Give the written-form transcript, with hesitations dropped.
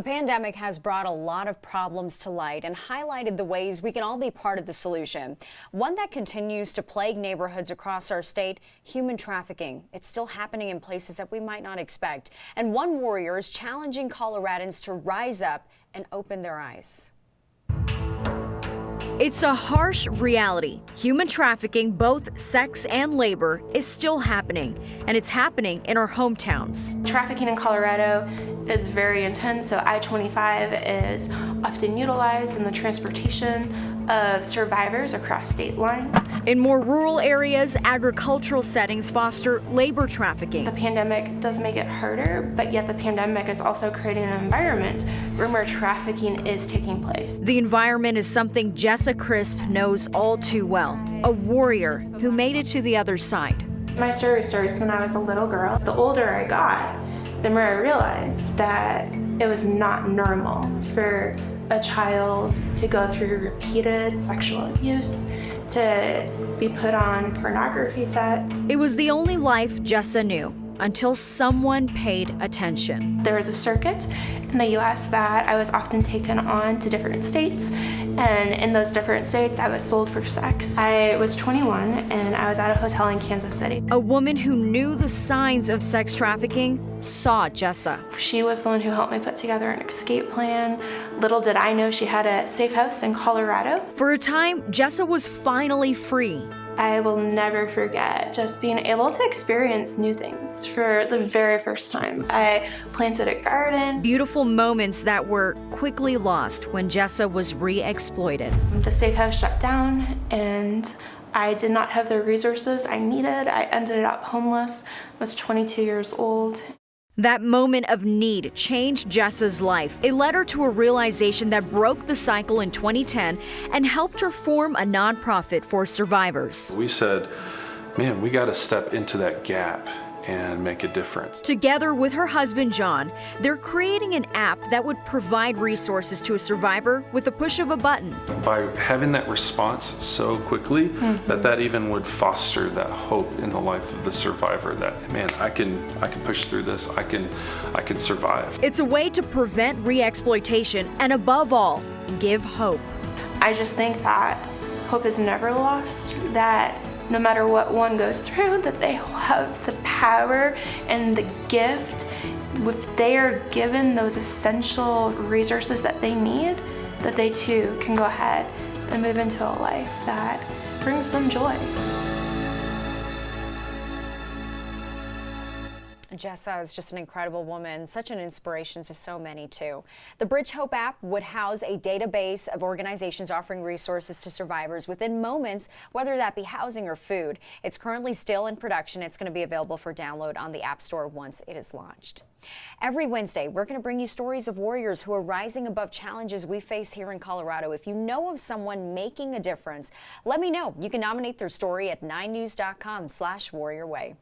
The pandemic has brought a lot of problems to light and highlighted the ways we can all be part of the solution. One that continues to plague neighborhoods across our state, human trafficking. It's still happening in places that we might not expect. And one warrior is challenging Coloradans to rise up and open their eyes. It's a harsh reality. Human trafficking, both sex and labor, is still happening, and it's happening in our hometowns. Trafficking in Colorado is very intense, so I-25 is often utilized in the transportation of survivors across state lines. In more rural areas, agricultural settings foster labor trafficking. The pandemic does make it harder, but yet the pandemic is also creating an environment where more trafficking is taking place. The environment is something Jessa Crisp knows all too well, a warrior who made it to the other side. My story starts when I was a little girl. The older I got, the more I realized that it was not normal for a child to go through repeated sexual abuse, to be put on pornography sets. It was the only life Jessa knew until someone paid attention. There was a circuit in the U.S. that I was often taken on to different states, and in those different states I was sold for sex. I was 21 and I was at a hotel in Kansas City. A woman who knew the signs of sex trafficking saw Jessa. She was the one who helped me put together an escape plan. Little did I know she had a safe house in Colorado. For a time, Jessa was finally free. I will never forget just being able to experience new things for the very first time. I planted a garden. Beautiful moments that were quickly lost when Jessa was re-exploited. The safe house shut down and I did not have the resources I needed. I ended up homeless. I was 22 years old. That moment of need changed Jessa's life. It led her to a realization that broke the cycle in 2010 and helped her form a nonprofit for survivors. We said, man, we got to step into that gap and make a difference. Together with her husband, John, they're creating an app that would provide resources to a survivor with the push of a button. By having that response so quickly, that even would foster that hope in the life of the survivor that, man, I can push through this, I can survive. It's a way to prevent re-exploitation and, above all, give hope. I just think that hope is never lost, that no matter what one goes through, that they have the power and the gift, if they are given those essential resources that they need, that they too can go ahead and move into a life that brings them joy. Jessa is just an incredible woman, such an inspiration to so many too. The Bridge Hope app would house a database of organizations offering resources to survivors within moments, whether that be housing or food. It's currently still in production. It's going to be available for download on the App Store once it is launched. Every Wednesday, we're going to bring you stories of warriors who are rising above challenges we face here in Colorado. If you know of someone making a difference, let me know. You can nominate their story at 9news.com/warriorway.